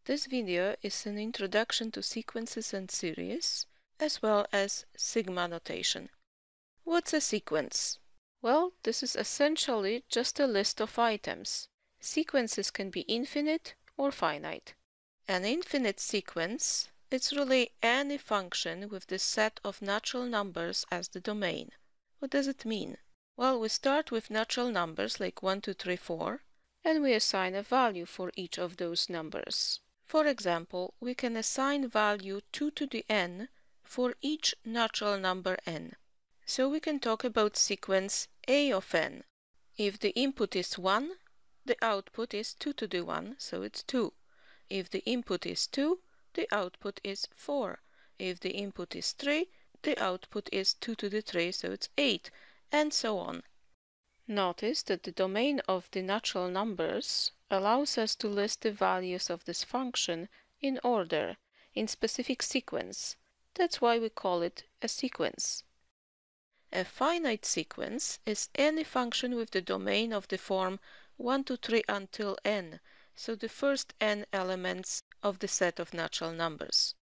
This video is an introduction to sequences and series, as well as sigma notation. What's a sequence? Well, this is essentially just a list of items. Sequences can be infinite or finite. An infinite sequence is really any function with the set of natural numbers as the domain. What does it mean? Well, we start with natural numbers like 1, 2, 3, 4, and we assign a value for each of those numbers. For example, we can assign value 2 to the n for each natural number n. So we can talk about sequence a of n. If the input is 1, the output is 2 to the 1, so it's 2. If the input is 2, the output is 4. If the input is 3, the output is 2 to the 3, so it's 8, and so on. Notice that the domain of the natural numbers allows us to list the values of this function in order, in specific sequence. That's why we call it a sequence. A finite sequence is any function with the domain of the form 1, 2, 3 until n, so the first n elements of the set of natural numbers.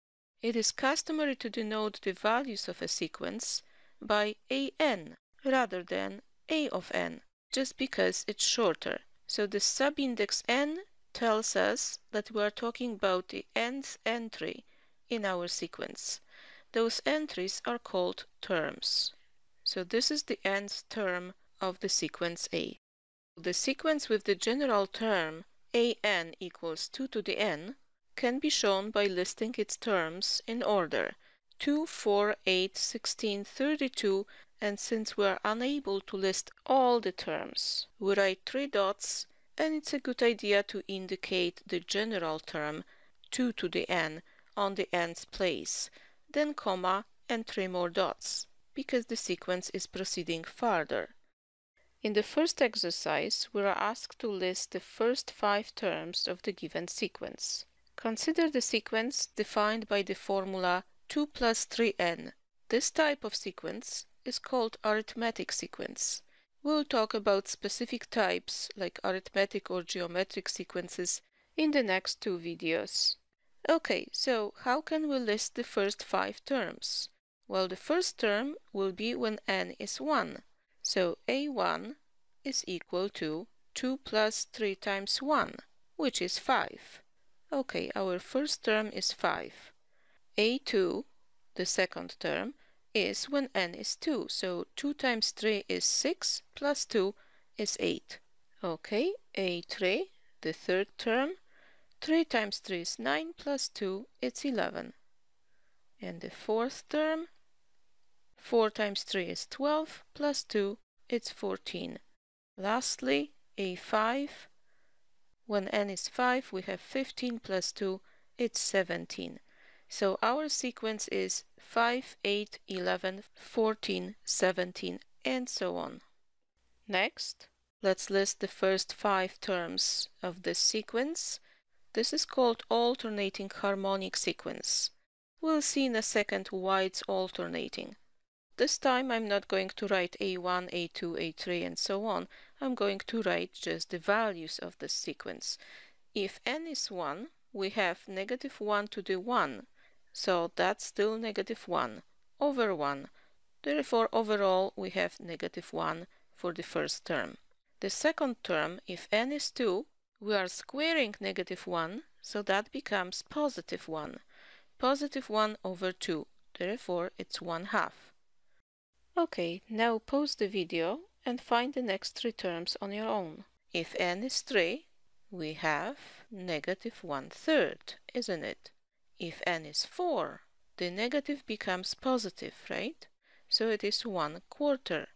It is customary to denote the values of a sequence by an rather than a of n, just because it's shorter. So the subindex n tells us that we are talking about the nth entry in our sequence. Those entries are called terms. So this is the nth term of the sequence A. The sequence with the general term an equals 2 to the n can be shown by listing its terms in order 2, 4, 8, 16, 32, and since we are unable to list all the terms, we write 3 dots, and it's a good idea to indicate the general term 2 to the n on the nth place, then comma and 3 more dots, because the sequence is proceeding farther. In the first exercise, we are asked to list the first 5 terms of the given sequence. Consider the sequence defined by the formula 2 plus 3n. This type of sequence is called arithmetic sequence. We'll talk about specific types like arithmetic or geometric sequences in the next 2 videos. Okay, so how can we list the first 5 terms? Well, the first term will be when n is 1. So a1 is equal to 2 plus 3 times 1, which is 5. Okay, our first term is 5. a2, the second term, is when n is 2, so 2 times 3 is 6, plus 2 is 8. Okay, a3, the third term, 3 times 3 is 9, plus 2, it's 11. And the fourth term, 4 times 3 is 12, plus 2, it's 14. Lastly, a5, when n is 5, we have 15 plus 2, it's 17. So our sequence is 5, 8, 11, 14, 17, and so on. Next, let's list the first 5 terms of this sequence. This is called alternating harmonic sequence. We'll see in a second why it's alternating. This time I'm not going to write a1, a2, a3, and so on. I'm going to write just the values of this sequence. If n is 1, we have negative 1 to the 1. So that's still negative 1 over 1. Therefore, overall, we have negative 1 for the first term. The second term, if n is 2, we are squaring negative 1, so that becomes positive 1. Positive 1 over 2. Therefore, it's 1/2. Okay, now pause the video and find the next 3 terms on your own. If n is 3, we have negative 1/3, isn't it? If n is 4, the negative becomes positive, right? So it is 1/4.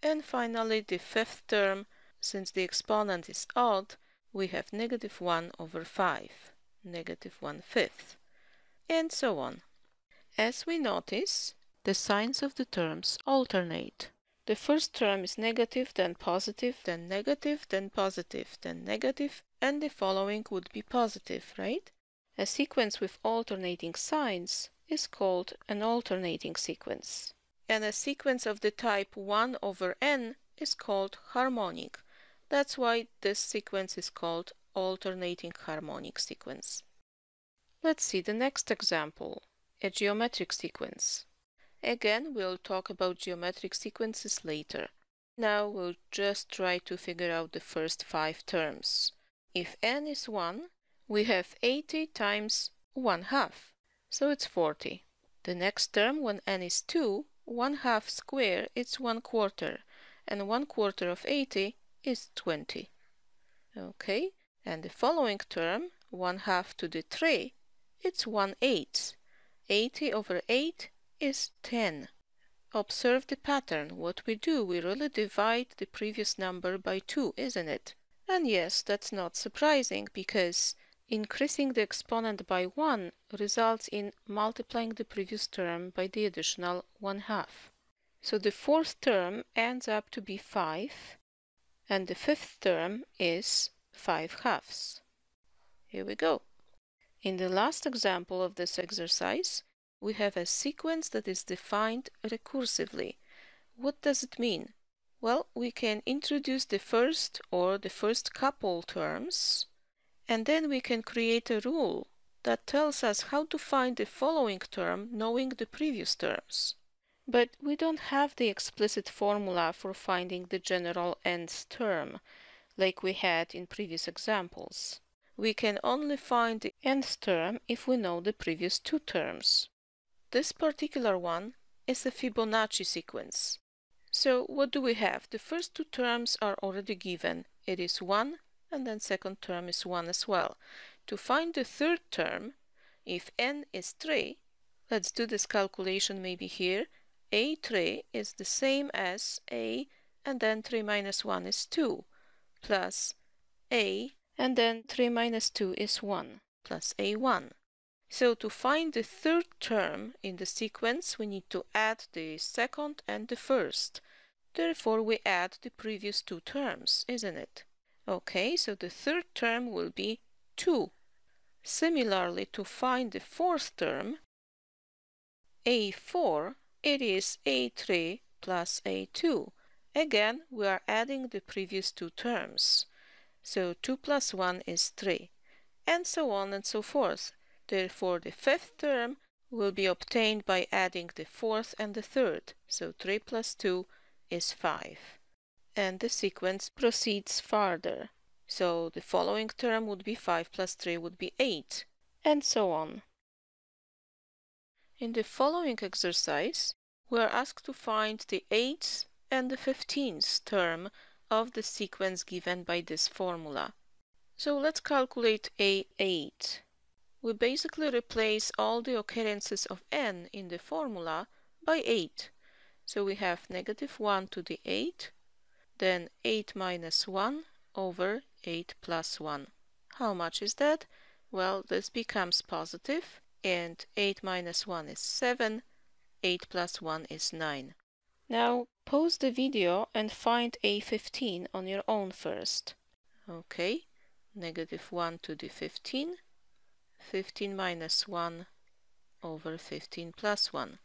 And finally, the 5th term, since the exponent is odd, we have negative 1 over 5, negative 1/5, and so on. As we notice, the signs of the terms alternate. The first term is negative, then positive, then negative, then positive, then negative, and the following would be positive, right? A sequence with alternating signs is called an alternating sequence. And a sequence of the type 1 over n is called harmonic. That's why this sequence is called alternating harmonic sequence. Let's see the next example, a geometric sequence. Again, we'll talk about geometric sequences later. Now we'll just try to figure out the first 5 terms. If n is 1, we have 80 times 1/2, so it's 40. The next term, when n is 2, 1/2 square is 1/4, and 1/4 of 80 is 20. Okay, and the following term, 1/2 to the 3, it's 1/8. 80 over 8 is 10. Observe the pattern. What we do, we really divide the previous number by 2, isn't it? And yes, that's not surprising, because increasing the exponent by 1 results in multiplying the previous term by the additional 1/2. So the fourth term ends up to be 5, and the fifth term is 5/2. Here we go. In the last example of this exercise, we have a sequence that is defined recursively. What does it mean? Well, we can introduce the first or the first couple terms, and then we can create a rule that tells us how to find the following term knowing the previous terms. But we don't have the explicit formula for finding the general nth term, like we had in previous examples. We can only find the nth term if we know the previous 2 terms. This particular one is a Fibonacci sequence. So what do we have? The first 2 terms are already given. It is 1, and then second term is 1 as well. To find the third term, if n is 3, let's do this calculation maybe here. A3 is the same as a, and then 3 minus 1 is 2, plus a, and then 3 minus 2 is 1, plus a1. So to find the third term in the sequence, we need to add the second and the first. Therefore, we add the previous 2 terms, isn't it? Okay, so the third term will be 2. Similarly, to find the fourth term, a4, it is a3 plus a2. Again, we are adding the previous 2 terms. So 2 plus 1 is 3, and so on and so forth. Therefore, the fifth term will be obtained by adding the fourth and the third. So 3 plus 2 is 5. And the sequence proceeds farther. So the following term would be 5 plus 3 would be 8, and so on. In the following exercise, we are asked to find the 8th and the 15th term of the sequence given by this formula. So let's calculate A8. We basically replace all the occurrences of n in the formula by 8. So we have -1 to the 8, then 8 minus 1 over 8 plus 1. How much is that? Well, this becomes positive, and 8 minus 1 is 7, 8 plus 1 is 9. Now pause the video and find A15 on your own first. Okay, -1 to the 15, 15 minus 1 over 15 plus 1.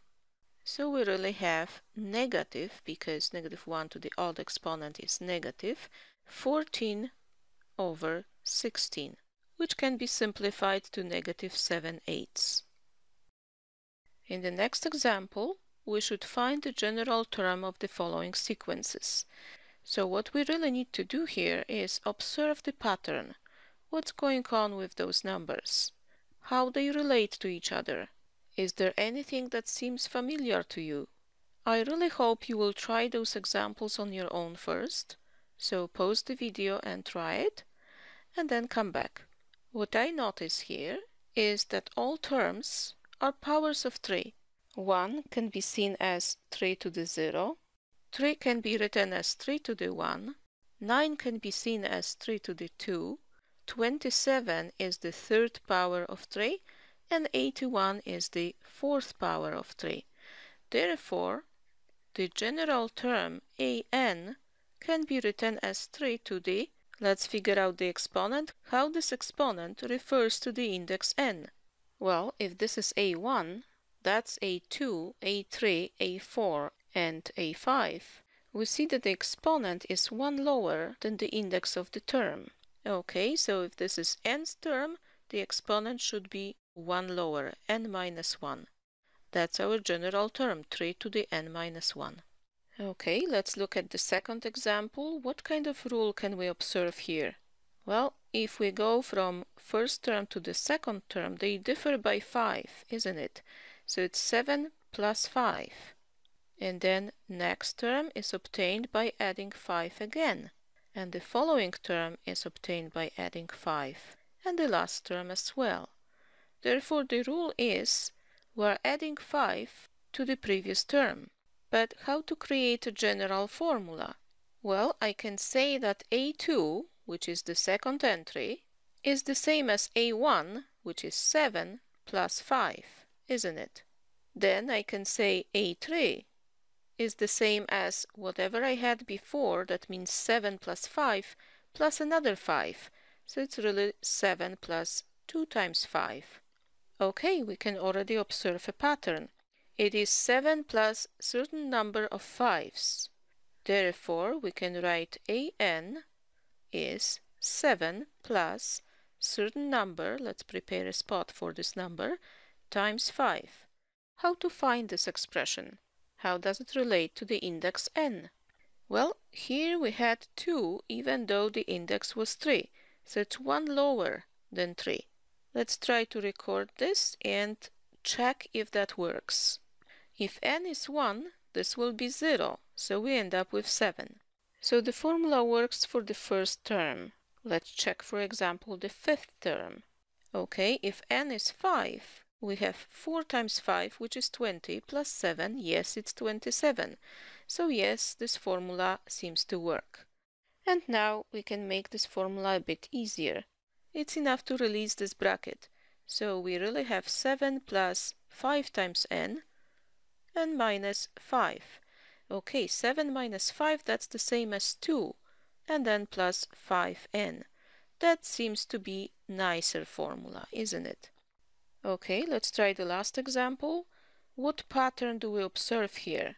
So we really have negative, because -1 to the odd exponent is negative, 14 over 16, which can be simplified to -7/8. In the next example, we should find the general term of the following sequences. So what we really need to do here is observe the pattern. What's going on with those numbers? How they relate to each other? Is there anything that seems familiar to you? I really hope you will try those examples on your own first. So pause the video and try it, and then come back. What I notice here is that all terms are powers of 3. 1 can be seen as 3 to the 0, 3 can be written as 3 to the 1, 9 can be seen as 3 to the 2, 27 is the third power of 3, and 81 is the fourth power of 3. Therefore, the general term an can be written as 3 to the, let's figure out the exponent, how this exponent refers to the index n. Well, if this is a1, that's a2, a3, a4, and a5. We see that the exponent is 1 lower than the index of the term. Okay, so if this is nth term, the exponent should be one lower, n minus 1. That's our general term, 3 to the n minus 1. Okay, let's look at the second example. What kind of rule can we observe here? Well, if we go from first term to the second term, they differ by 5, isn't it? So it's 7 plus 5. And then next term is obtained by adding 5 again. And the following term is obtained by adding 5. And the last term as well. Therefore, the rule is we're adding 5 to the previous term. But how to create a general formula? Well, I can say that A2, which is the second entry, is the same as A1, which is 7 plus 5, isn't it? Then I can say A3 is the same as whatever I had before, that means 7 plus 5 plus another 5. So it's really 7 plus 2 times 5. Okay, we can already observe a pattern. It is 7 plus certain number of 5s. Therefore, we can write an is 7 plus certain number, let's prepare a spot for this number, times 5. How to find this expression? How does it relate to the index n? Well, here we had 2 even though the index was 3, so it's 1 lower than 3. Let's try to record this and check if that works. If n is 1, this will be 0, so we end up with 7. So the formula works for the first term. Let's check, for example, the fifth term. Okay, if n is 5, we have 4 times 5, which is 20, plus 7, yes, it's 27. So yes, this formula seems to work. And now we can make this formula a bit easier. It's enough to release this bracket. So we really have 7 plus 5 times n, and minus 5. Okay, 7 minus 5, that's the same as 2, and then plus 5n. That seems to be nicer formula, isn't it? Okay, let's try the last example. What pattern do we observe here?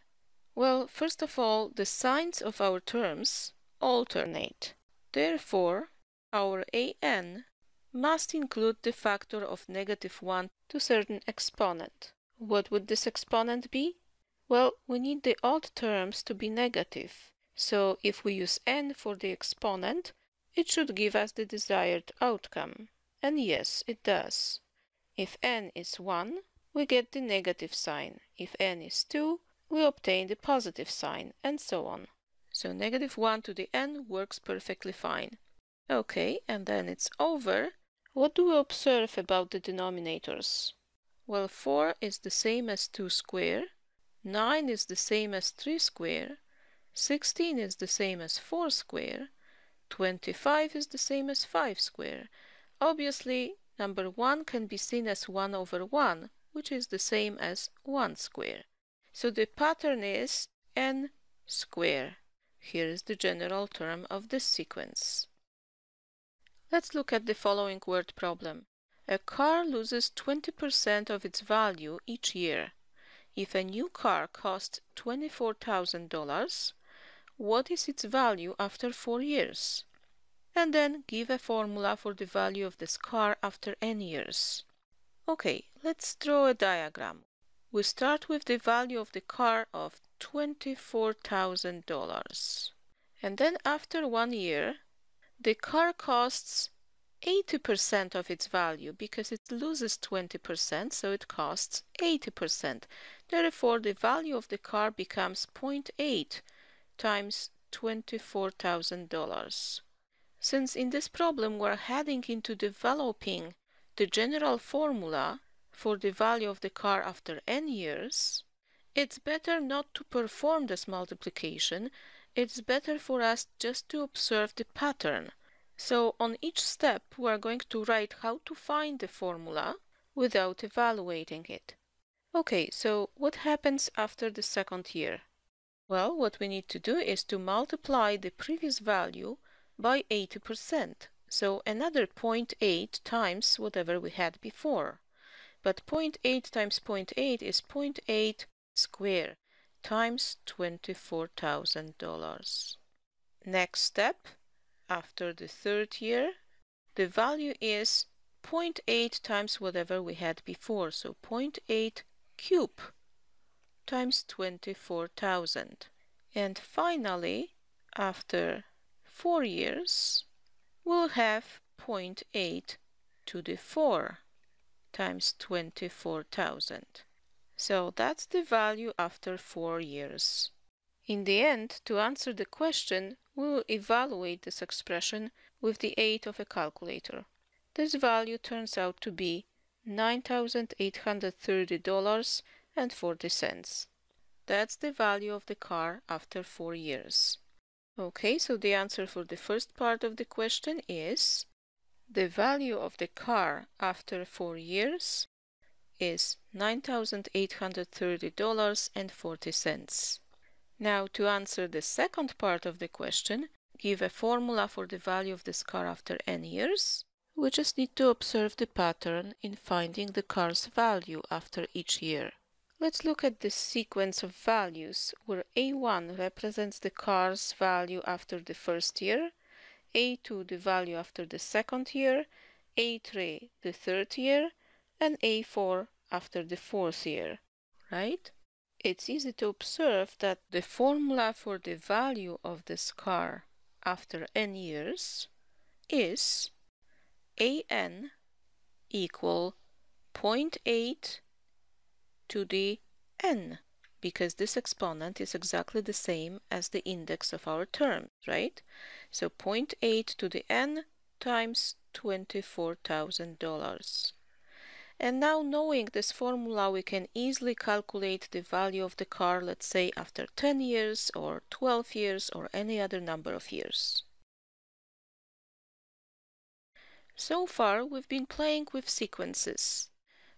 Well, first of all, the signs of our terms alternate. Therefore, our an must include the factor of -1 to certain exponent. What would this exponent be? Well, we need the odd terms to be negative. So if we use n for the exponent, it should give us the desired outcome. And yes, it does. If n is 1, we get the negative sign. If n is 2, we obtain the positive sign, and so on. So -1 to the n works perfectly fine. Okay, and then it's over. What do we observe about the denominators? Well, 4 is the same as 2 square, 9 is the same as 3 square, 16 is the same as 4 square, 25 is the same as 5 square. Obviously, number 1 can be seen as 1 over 1, which is the same as 1 square. So the pattern is n square. Here is the general term of this sequence. Let's look at the following word problem. A car loses 20% of its value each year. If a new car costs $24,000, what is its value after 4 years? And then give a formula for the value of this car after n years. Okay, let's draw a diagram. We start with the value of the car of $24,000. And then after 1 year, the car costs 80% of its value because it loses 20%, so it costs 80%. Therefore, the value of the car becomes 0.8 times $24,000. Since in this problem we're heading into developing the general formula for the value of the car after n years, it's better not to perform this multiplication. It's better for us just to observe the pattern. So on each step we are going to write how to find the formula without evaluating it. Okay, so what happens after the second year? Well, what we need to do is to multiply the previous value by 80%. So another 0.8 times whatever we had before. But 0.8 times 0.8 is 0.8 square times $24,000. Next step, after the third year, the value is 0.8 times whatever we had before, so 0.8 cube times 24,000. And finally, after 4 years, we'll have 0.8 to the 4 times 24,000. So that's the value after 4 years. In the end, to answer the question, we will evaluate this expression with the aid of a calculator. This value turns out to be $9,830.40. That's the value of the car after 4 years. Okay, so the answer for the first part of the question is the value of the car after 4 years is $9,830.40. Now, to answer the second part of the question, give a formula for the value of this car after n years. We just need to observe the pattern in finding the car's value after each year. Let's look at this sequence of values where A1 represents the car's value after the first year, A2 the value after the second year, A3 the third year, and A4 after the fourth year, right? It's easy to observe that the formula for the value of this car after n years is an equal 0.8 to the n, because this exponent is exactly the same as the index of our term, right? So 0.8 to the n times $24,000. And now, knowing this formula, we can easily calculate the value of the car, let's say after 10 years or 12 years or any other number of years. So far, we've been playing with sequences,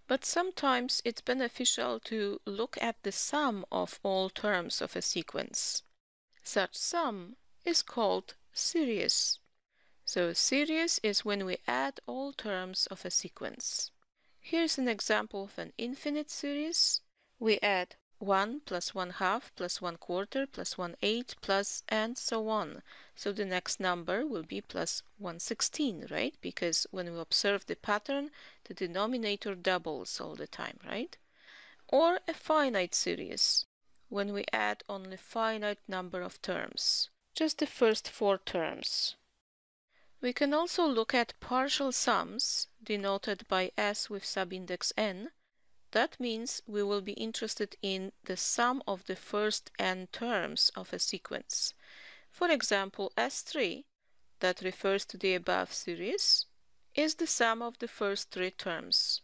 but sometimes it's beneficial to look at the sum of all terms of a sequence. Such sum is called series. So series is when we add all terms of a sequence. Here's an example of an infinite series. We add 1 plus 1/2 plus 1/4 plus 1/8 plus and so on. So the next number will be plus 1/16, right? Because when we observe the pattern, the denominator doubles all the time, right? Or a finite series, when we add only finite number of terms, just the first 4 terms. We can also look at partial sums, denoted by s with subindex n. That means we will be interested in the sum of the first n terms of a sequence. For example, S3, that refers to the above series, is the sum of the first 3 terms.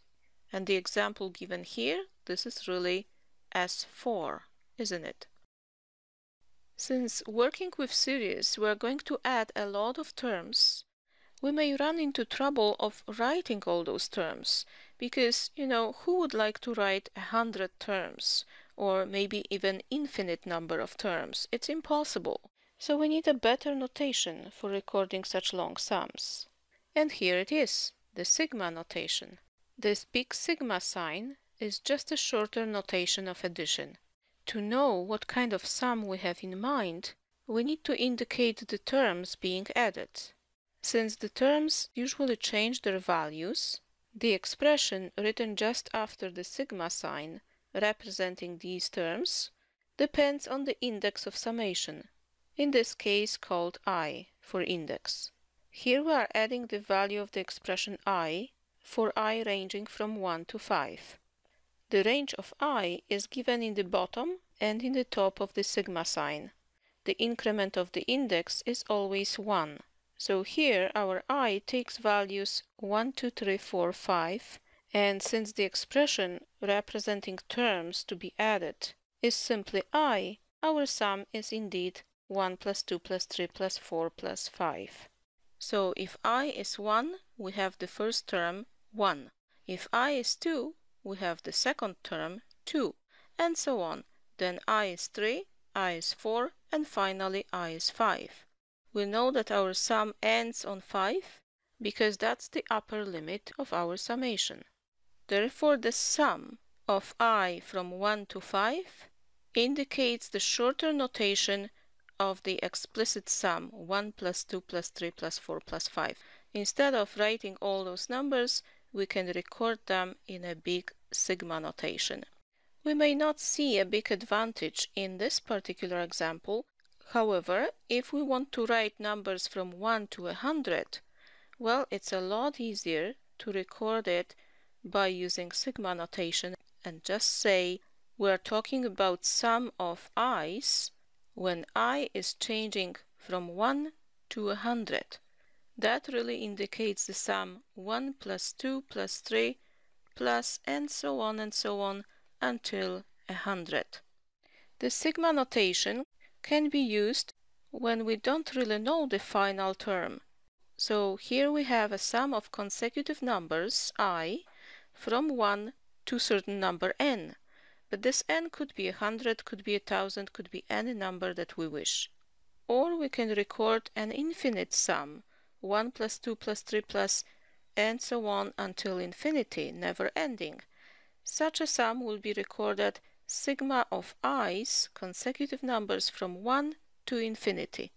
And the example given here, this is really S4, isn't it? Since working with series, we are going to add a lot of terms, we may run into trouble of writing all those terms, because, who would like to write 100 terms, or maybe even infinite number of terms? It's impossible. So we need a better notation for recording such long sums. And here it is, the sigma notation. This big sigma sign is just a shorter notation of addition. To know what kind of sum we have in mind, we need to indicate the terms being added. Since the terms usually change their values, the expression written just after the sigma sign representing these terms depends on the index of summation, in this case called I for index. Here we are adding the value of the expression I for I ranging from 1 to 5. The range of I is given in the bottom and in the top of the sigma sign. The increment of the index is always 1. So here our I takes values 1, 2, 3, 4, 5, and since the expression representing terms to be added is simply I, our sum is indeed 1 plus 2 plus 3 plus 4 plus 5. So if I is 1, we have the first term 1. If I is 2, we have the second term 2, and so on. Then I is 3, I is 4, and finally I is 5. We know that our sum ends on 5 because that's the upper limit of our summation. Therefore, the sum of I from 1 to 5 indicates the shorter notation of the explicit sum 1 plus 2 plus 3 plus 4 plus 5. Instead of writing all those numbers, we can record them in a big sigma notation. We may not see a big advantage in this particular example. However, if we want to write numbers from 1 to 100, well, it's a lot easier to record it by using sigma notation and just say we're talking about sum of i's when I is changing from 1 to 100. That really indicates the sum 1 plus 2 plus 3 plus and so on until 100. The sigma notation can be used when we don't really know the final term. So here we have a sum of consecutive numbers I from 1 to a certain number n. But this n could be 100, could be 1000, could be any number that we wish. Or we can record an infinite sum, 1 plus 2 plus 3 plus and so on until infinity, never ending. Such a sum will be recorded sigma of i's, consecutive numbers from 1 to infinity.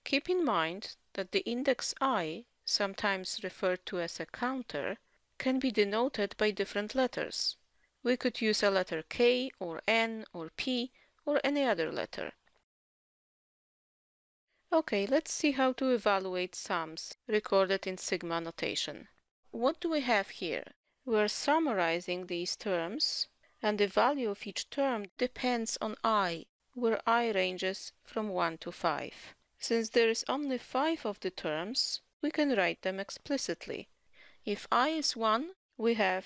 Keep in mind that the index I, sometimes referred to as a counter, can be denoted by different letters. We could use a letter K or N or P or any other letter. Okay, let's see how to evaluate sums recorded in sigma notation. What do we have here? We're summarizing these terms, and the value of each term depends on I, where I ranges from 1 to 5. Since there is only 5 of the terms, we can write them explicitly. If I is 1, we have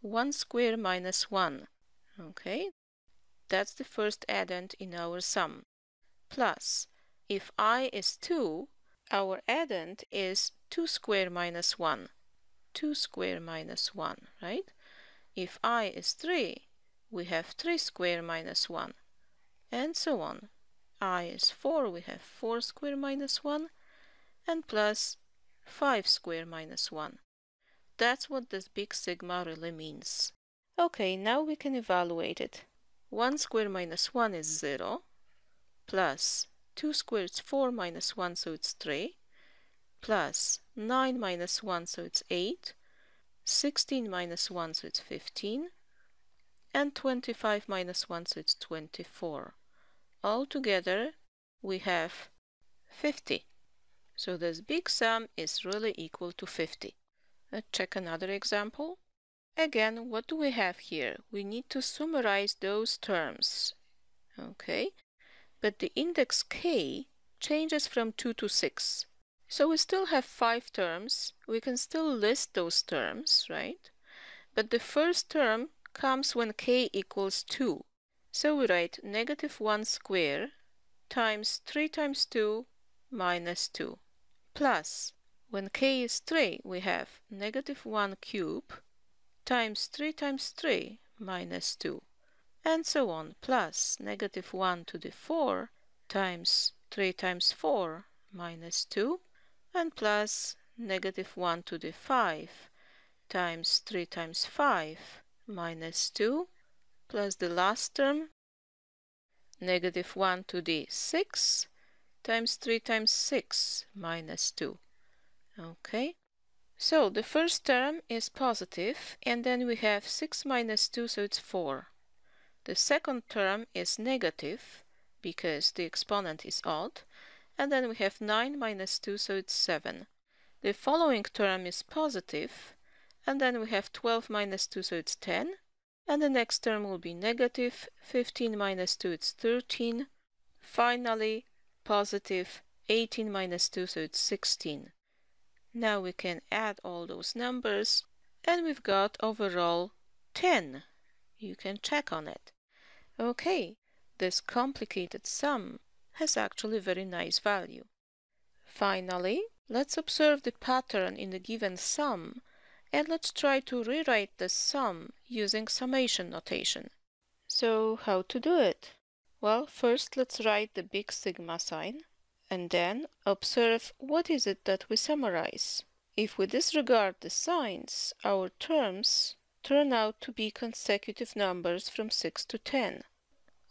1 square minus 1. Okay, that's the first addend in our sum. Plus, if I is 2, our addend is 2 square minus 1. 2 square minus 1, right? If I is 3, we have 3 square minus 1, and so on. I is 4, we have 4 square minus 1, and plus 5 square minus 1. That's what this big sigma really means. Okay, now we can evaluate it. 1 square minus 1 is 0, plus 2 squared is 4 minus 1, so it's 3, plus 9 minus 1, so it's 8, 16 minus 1, so it's 15, and 25 minus 1, so it's 24. Altogether, we have 50. So this big sum is really equal to 50. Let's check another example. Again, what do we have here? We need to summarize those terms. Okay, but the index k changes from 2 to 6. So we still have 5 terms. We can still list those terms, right? But the first term comes when k equals 2. So we write negative 1 square times 3 times 2 minus 2. Plus, when k is 3, we have negative 1 cube times 3 times 3 minus 2. And so on, plus negative 1 to the 4 times 3 times 4 minus 2, and plus negative 1 to the 5 times 3 times 5 minus 2, plus the last term, negative 1 to the 6 times 3 times 6 minus 2. Okay, so the first term is positive, and then we have 6 minus 2, so it's 4. The second term is negative, because the exponent is odd, and then we have 9 minus 2, so it's 7. The following term is positive, and then we have 12 minus 2, so it's 10, and the next term will be negative, 15 minus 2, it's 13. Finally, positive, 18 minus 2, so it's 16. Now we can add all those numbers, and we've got overall 10. You can check on it. Okay, this complicated sum has actually very nice value. Finally, let's observe the pattern in the given sum, and let's try to rewrite the sum using summation notation. So how to do it? Well, first let's write the big sigma sign, and then observe what is it that we summarize. If we disregard the signs, our terms turn out to be consecutive numbers from 6 to 10.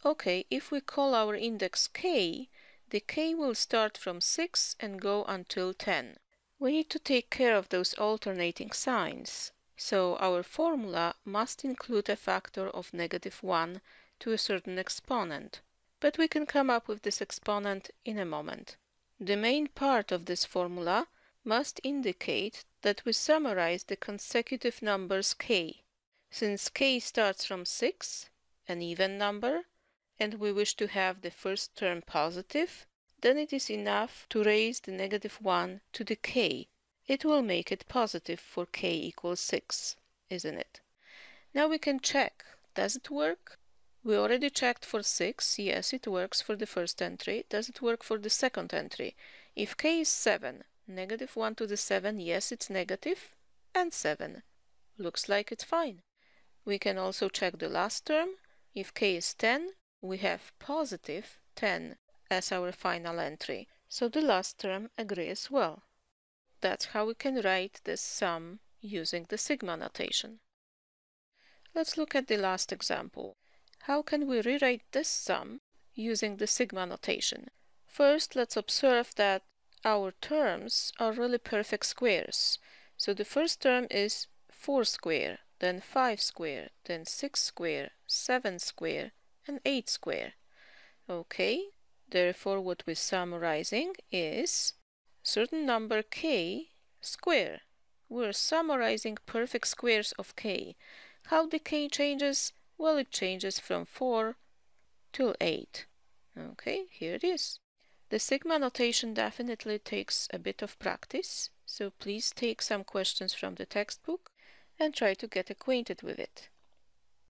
Okay, if we call our index k, the k will start from 6 and go until 10. We need to take care of those alternating signs. So our formula must include a factor of -1 to a certain exponent. But we can come up with this exponent in a moment. The main part of this formula must indicate that we summarize the consecutive numbers k. Since k starts from 6, an even number, and we wish to have the first term positive, then it is enough to raise the -1 to the k. It will make it positive for k equals 6, isn't it? Now we can check. Does it work? We already checked for 6. Yes, it works for the first entry. Does it work for the second entry? If k is 7, -1 to the 7, yes, it's negative, and 7. Looks like it's fine. We can also check the last term. If k is 10, we have positive 10 as our final entry. So the last term agrees as well. That's how we can write this sum using the sigma notation. Let's look at the last example. How can we rewrite this sum using the sigma notation? First, let's observe that our terms are really perfect squares. So the first term is 4 square, then 5 square, then 6 square, 7 square, and 8 square. Okay, therefore what we're summarizing is certain number k square. We're summarizing perfect squares of k. How the k changes? Well, it changes from 4 to 8. Okay, here it is. The sigma notation definitely takes a bit of practice, so please take some questions from the textbook and try to get acquainted with it.